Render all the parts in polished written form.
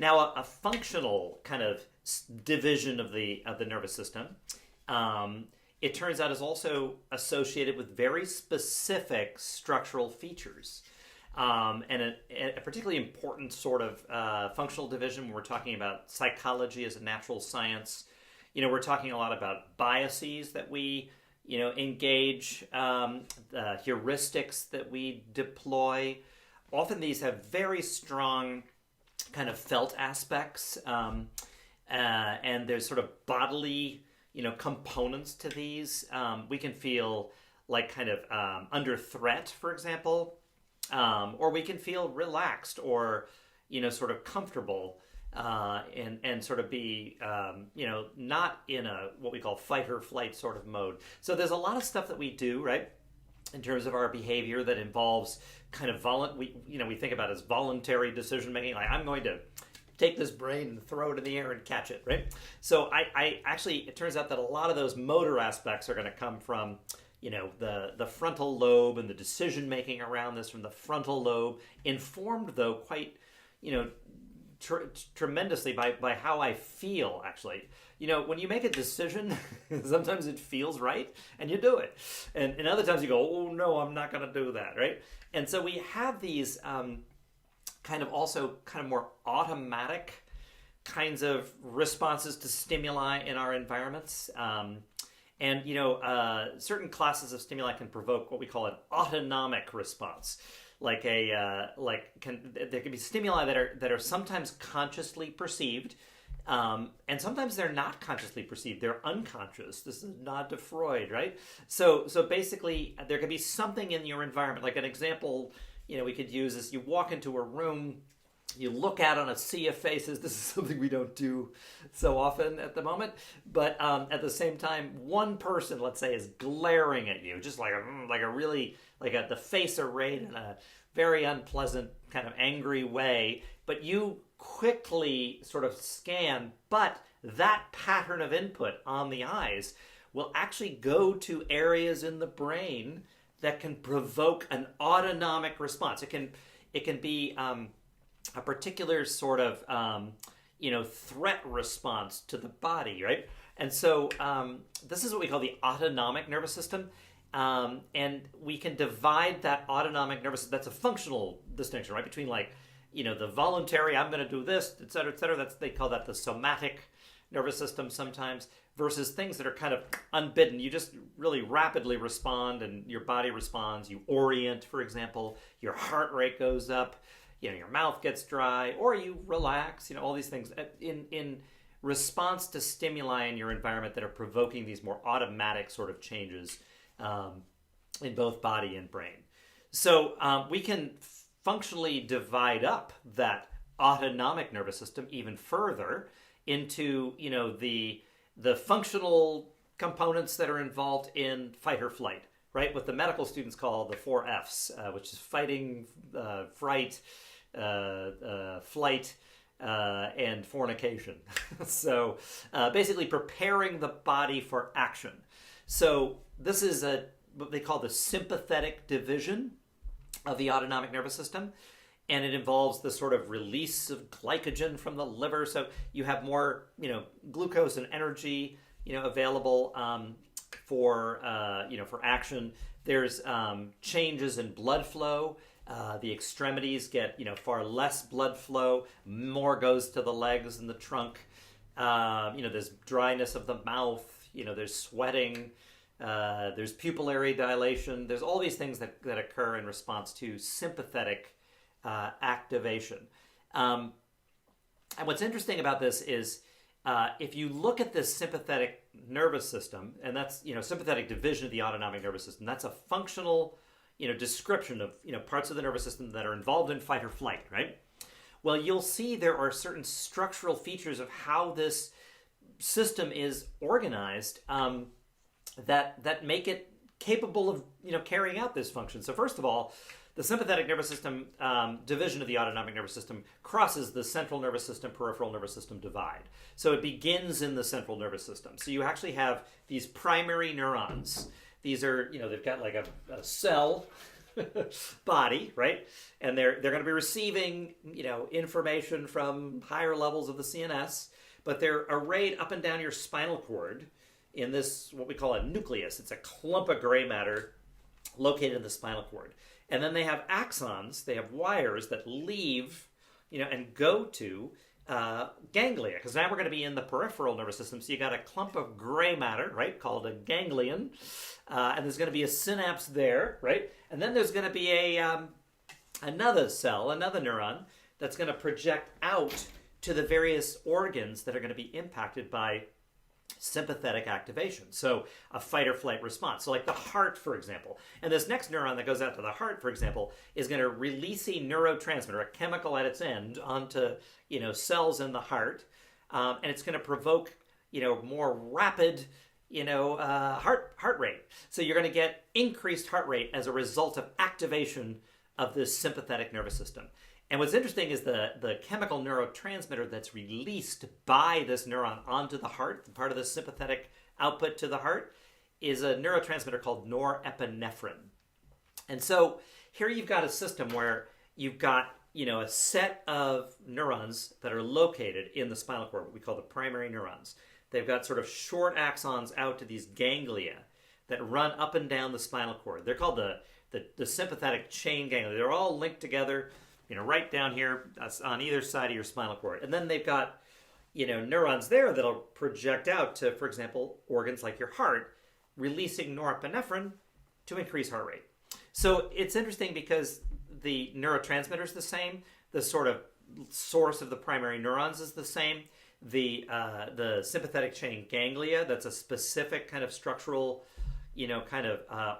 Now, a functional kind of division of the nervous system, it turns out, is also associated with very specific structural features. And a particularly important sort of functional division when we're talking about psychology as a natural science. We're talking a lot about biases that we, engage, the heuristics that we deploy. Often these have very strong kind of felt aspects, and there's sort of bodily, components to these. We can feel like kind of under threat, for example, or we can feel relaxed or, sort of comfortable, and sort of be, not in a what we call fight or flight sort of mode. So there's a lot of stuff that we do, right, in terms of our behavior that involves kind of we think about as voluntary decision making. Like, I'm going to take this brain and throw it in the air and catch it, right? So I actually, it turns out that a lot of those motor aspects are going to come from, the frontal lobe and the decision making around this from the frontal lobe, informed though quite, tremendously by how I feel, actually. When you make a decision, sometimes it feels right and you do it. And other times you go, oh no, I'm not going to do that, right? And so we have these kind of more automatic kinds of responses to stimuli in our environments. Certain classes of stimuli can provoke what we call an autonomic response. There can be stimuli that are sometimes consciously perceived, and sometimes they're not consciously perceived. They're unconscious. This is a nod to Freud, right? So basically, there can be something in your environment. Like an example, we could use is you walk into a room, you look out on a sea of faces. This is something we don't do so often at the moment. But at the same time, one person, let's say, is glaring at you, just the face arrayed in a very unpleasant, kind of angry way. But you quickly sort of scan, but that pattern of input on the eyes will actually go to areas in the brain that can provoke an autonomic response. It can be a particular sort of threat response to the body, right? And so this is what we call the autonomic nervous system, and we can divide that autonomic nervous system. That's a functional distinction, right, between the voluntary, I'm going to do this, et cetera, et cetera. They call that the somatic nervous system sometimes, versus things that are kind of unbidden. You just really rapidly respond and your body responds. You orient, for example, your heart rate goes up, your mouth gets dry, or you relax, all these things in response to stimuli in your environment that are provoking these more automatic sort of changes in both body and brain. So we can functionally divide up that autonomic nervous system even further into, the functional components that are involved in fight or flight, right? What the medical students call the 4 Fs, which is fighting, fright, flight, and fornication. So basically preparing the body for action. So this is what they call the sympathetic division of the autonomic nervous system. And it involves the sort of release of glycogen from the liver. So you have more, glucose and energy, available for action. There's changes in blood flow. The extremities get, far less blood flow. More goes to the legs and the trunk. There's dryness of the mouth. There's sweating. There's pupillary dilation. There's all these things that occur in response to sympathetic activation. And what's interesting about this is if you look at this sympathetic nervous system, and that's, sympathetic division of the autonomic nervous system, that's a functional, description of, parts of the nervous system that are involved in fight or flight, right? Well, you'll see there are certain structural features of how this system is organized that make it capable of, carrying out this function. So first of all, the sympathetic nervous system division of the autonomic nervous system crosses the central nervous system, peripheral nervous system divide. So it begins in the central nervous system. So you actually have these primary neurons. These are, they've got like a cell body, right? And they're going to be receiving, information from higher levels of the CNS, but they're arrayed up and down your spinal cord in this, what we call a nucleus. It's a clump of gray matter located in the spinal cord. And then they have axons, they have wires that leave, and go to ganglia, because now we're going to be in the peripheral nervous system. So you got a clump of gray matter, right, called a ganglion, and there's going to be a synapse there, right? And then there's going to be another cell, another neuron, that's going to project out to the various organs that are going to be impacted by sympathetic activation. So a fight or flight response. So like the heart, for example. And this next neuron that goes out to the heart, for example, is going to release a neurotransmitter, a chemical at its end, onto, cells in the heart. And it's going to provoke, more rapid, heart rate. So you're going to get increased heart rate as a result of activation of this sympathetic nervous system. And what's interesting is the chemical neurotransmitter that's released by this neuron onto the heart, part of the sympathetic output to the heart, is a neurotransmitter called norepinephrine. And so here you've got a system where you've got, a set of neurons that are located in the spinal cord, what we call the primary neurons. They've got sort of short axons out to these ganglia that run up and down the spinal cord. They're called the sympathetic chain ganglia. They're all linked together, right down here on either side of your spinal cord. And then they've got, neurons there that'll project out to, for example, organs like your heart, releasing norepinephrine to increase heart rate. So it's interesting because the neurotransmitter is the same. The sort of source of the primary neurons is the same. The sympathetic chain ganglia, that's a specific kind of structural,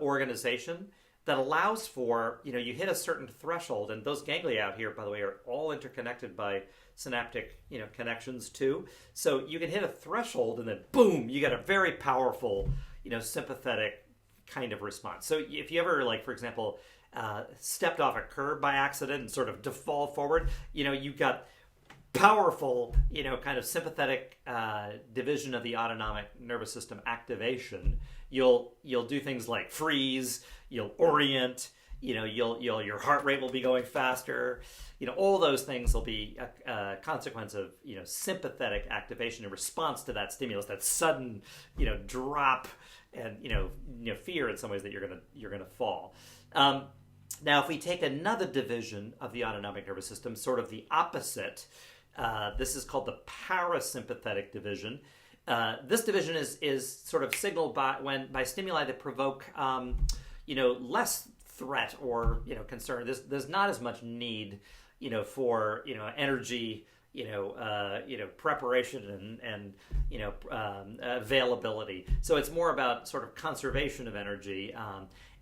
organization that allows for, you hit a certain threshold, and those ganglia out here, by the way, are all interconnected by synaptic, connections too. So you can hit a threshold and then boom, you get a very powerful, sympathetic kind of response. So if you ever, like, for example, stepped off a curb by accident and sort of fall forward, you've got powerful, kind of sympathetic division of the autonomic nervous system activation. You'll do things like freeze, you'll orient, your heart rate will be going faster. All those things will be a consequence of, sympathetic activation in response to that stimulus, that sudden, drop and, fear in some ways that you're gonna fall. Now, if we take another division of the autonomic nervous system, sort of the opposite, this is called the parasympathetic division. This division is sort of signaled by stimuli that provoke, less threat or, concern. There's not as much need, for, energy, preparation and availability. So it's more about sort of conservation of energy.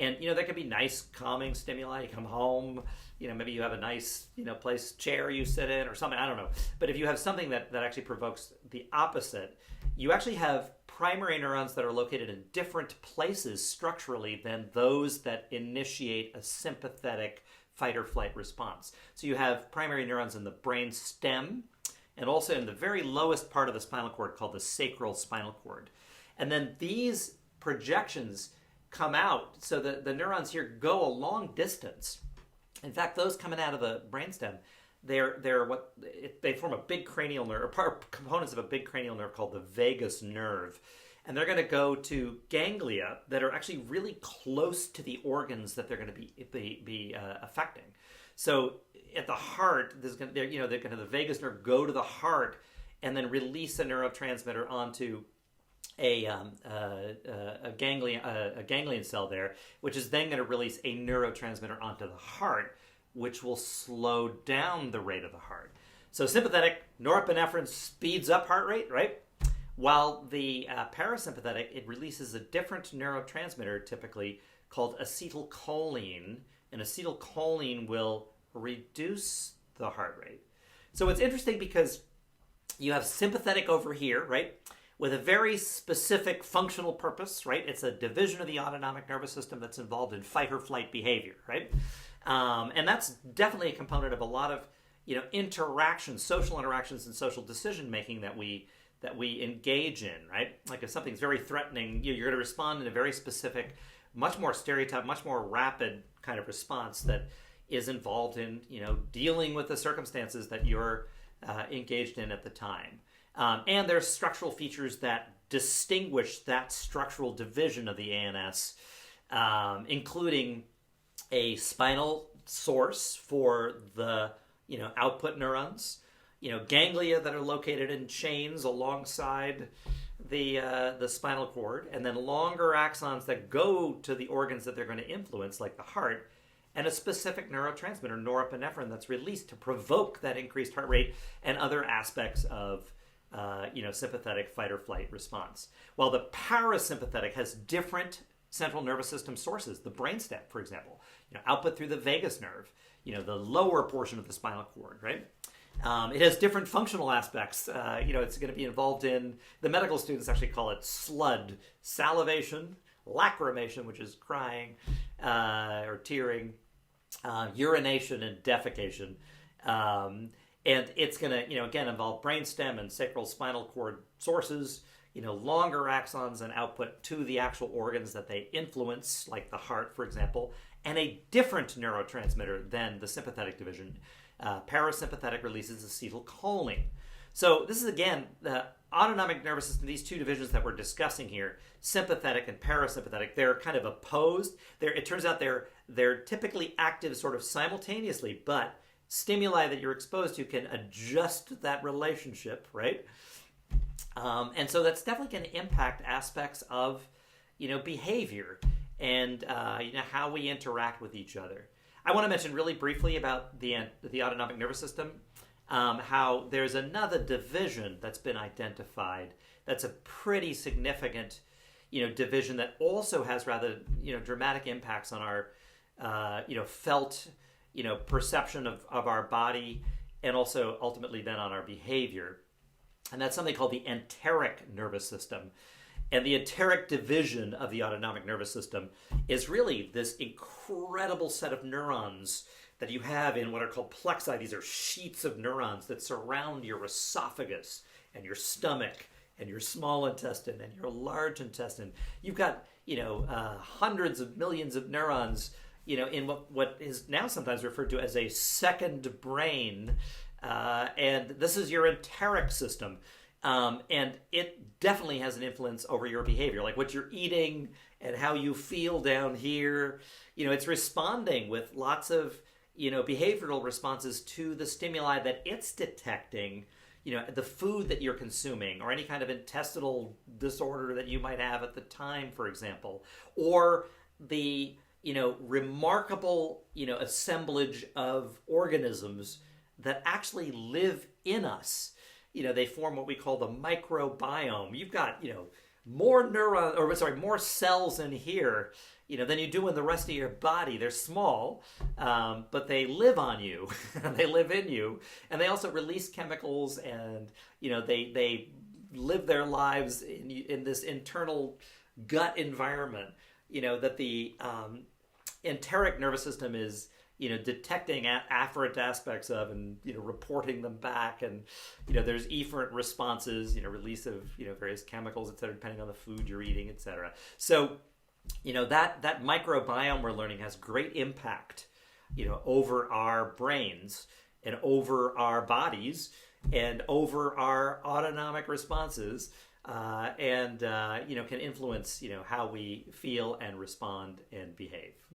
And, there could be nice calming stimuli. You come home, maybe you have a nice, chair you sit in or something. I don't know. But if you have something that actually provokes the opposite, you actually have primary neurons that are located in different places structurally than those that initiate a sympathetic fight or flight response. So you have primary neurons in the brain stem and also in the very lowest part of the spinal cord called the sacral spinal cord. And then these projections come out so that the neurons here go a long distance. In fact, those coming out of the brainstem, they form a big cranial nerve, or components of a big cranial nerve called the vagus nerve. And they're going to go to ganglia that are actually really close to the organs that they're going to be affecting. So at the heart, the vagus nerve go to the heart and then release a neurotransmitter onto a ganglion cell there, which is then going to release a neurotransmitter onto the heart, which will slow down the rate of the heart. So sympathetic, norepinephrine speeds up heart rate, right? While the parasympathetic, it releases a different neurotransmitter, typically called acetylcholine, and acetylcholine will reduce the heart rate. So it's interesting because you have sympathetic over here, right, with a very specific functional purpose, right? It's a division of the autonomic nervous system that's involved in fight or flight behavior, right? And that's definitely a component of a lot of, interactions, social interactions and social decision making that we engage in, right? Like if something's very threatening, you're going to respond in a very specific much more stereotyped, much more rapid kind of response that is involved in, dealing with the circumstances that you're engaged in at the time. And there's structural features that distinguish that structural division of the ANS, including a spinal source for the output neurons, ganglia that are located in chains alongside the spinal cord, and then longer axons that go to the organs that they're going to influence, like the heart, and a specific neurotransmitter, norepinephrine, that's released to provoke that increased heart rate and other aspects of sympathetic fight or flight response. While the parasympathetic has different central nervous system sources, the brainstem, for example, output through the vagus nerve, the lower portion of the spinal cord, right? It has different functional aspects. It's going to be involved in, the medical students actually call it SLUD, salivation, lacrimation, which is crying or tearing, urination, and defecation. And it's going to, again, involve brainstem and sacral spinal cord sources, longer axons and output to the actual organs that they influence, like the heart, for example, and a different neurotransmitter than the sympathetic division. Parasympathetic releases acetylcholine. So this is, again, the autonomic nervous system, these two divisions that we're discussing here, sympathetic and parasympathetic, they're kind of opposed. It turns out they're typically active sort of simultaneously, but stimuli that you're exposed to can adjust that relationship, right? And so that's definitely going to impact aspects of, behavior and, how we interact with each other. I want to mention really briefly about the autonomic nervous system, how there's another division that's been identified that's a pretty significant, division that also has rather, dramatic impacts on our, felt, perception of our body, and also ultimately then on our behavior. And that's something called the enteric nervous system. And the enteric division of the autonomic nervous system is really this incredible set of neurons that you have in what are called plexi. These are sheets of neurons that surround your esophagus and your stomach and your small intestine and your large intestine. You've got, hundreds of millions of neurons, in what is now sometimes referred to as a second brain. And this is your enteric system. And it definitely has an influence over your behavior, like what you're eating and how you feel down here. It's responding with lots of, behavioral responses to the stimuli that it's detecting, the food that you're consuming, or any kind of intestinal disorder that you might have at the time, for example, or the, remarkable, assemblage of organisms that actually live in us. They form what we call the microbiome. You've got, more cells in here, than you do in the rest of your body. They're small, but they live on you. They live in you. And they also release chemicals, and, they live their lives in this internal gut environment, that the enteric nervous system is, detecting afferent aspects of, and, reporting them back. And, there's efferent responses, release of, various chemicals, et cetera, depending on the food you're eating, et cetera. So, that microbiome we're learning has great impact, over our brains and over our bodies and over our autonomic responses, and can influence, how we feel and respond and behave.